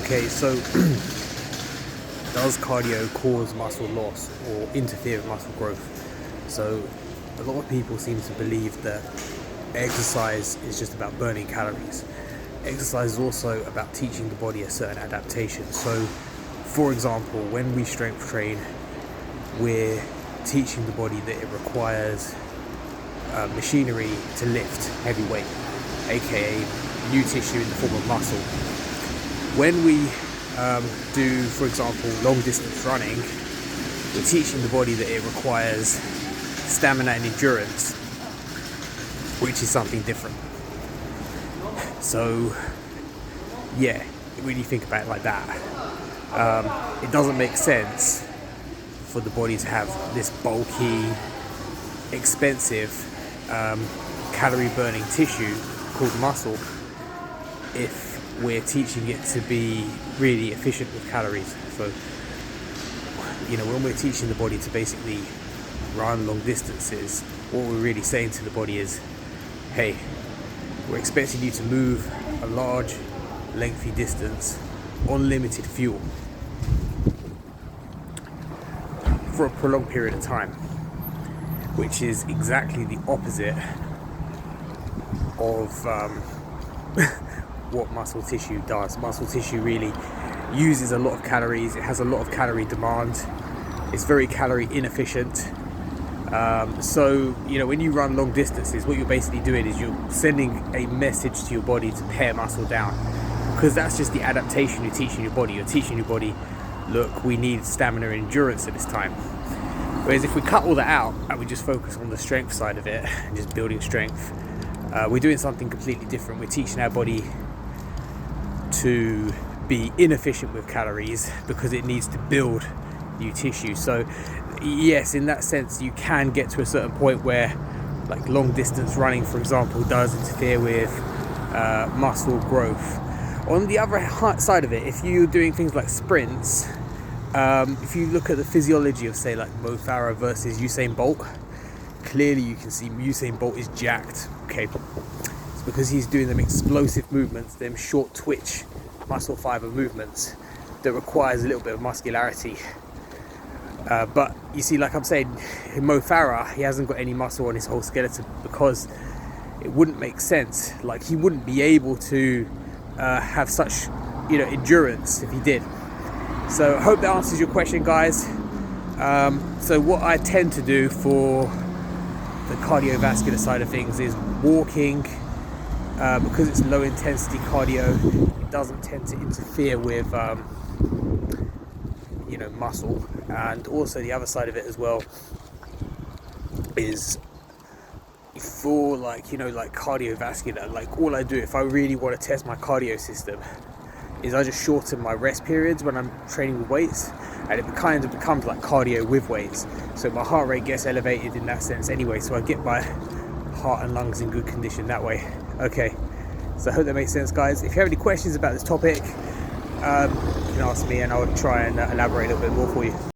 Okay, so does cardio cause muscle loss or interfere with muscle growth? So a lot of people seem to believe that exercise is just about burning calories. Exercise is also about teaching the body a certain adaptation. So for example, when we strength train, we're teaching the body that it requires machinery to lift heavy weight, aka new tissue in the form of muscle. When we do, for example, long distance running, we're teaching the body that it requires stamina and endurance, which is something different. So yeah, when you think about it like that, it doesn't make sense for the body to have this bulky, expensive, calorie burning tissue called muscle if we're teaching it to be really efficient with calories. So, when we're teaching the body to basically run long distances, what we're really saying to the body is, hey, we're expecting you to move a large, lengthy distance on limited fuel for a prolonged period of time, which is exactly the opposite of what muscle tissue does. Muscle tissue really uses a lot of calories. It has a lot of calorie demand. It's very calorie inefficient. So when you run long distances, what you're basically doing is you're sending a message to your body to pare muscle down, because that's just the adaptation you're teaching your body. You're teaching your body, look, we need stamina and endurance at this time. Whereas if we cut all that out and we just focus on the strength side of it and just building strength, we're doing something completely different. We're teaching our body to be inefficient with calories because it needs to build new tissue. So yes, in that sense, you can get to a certain point where, like, long distance running, for example, does interfere with muscle growth. On the other side of it, if you're doing things like sprints, if you look at the physiology of, say, like Mo Farah versus Usain Bolt, clearly you can see Usain Bolt is jacked. Okay, it's because he's doing them explosive movements, them short twitch muscle fiber movements that requires a little bit of muscularity. But you see, like I'm saying, Mo Farah, he hasn't got any muscle on his whole skeleton because it wouldn't make sense. Like, he wouldn't be able to have such endurance if he did. So I hope that answers your question, guys. So what I tend to do for the cardiovascular side of things is walking, because it's low intensity cardio. It doesn't tend to interfere with muscle. And also the other side of it as well is for like cardiovascular, like all I do if I really want to test my cardio system is I just shorten my rest periods when I'm training with weights, and it kind of becomes like cardio with weights. So my heart rate gets elevated in that sense anyway, so I get my heart and lungs in good condition that way. Okay, so I hope that makes sense, guys. If you have any questions about this topic, you can ask me and I'll try and elaborate a little bit more for you.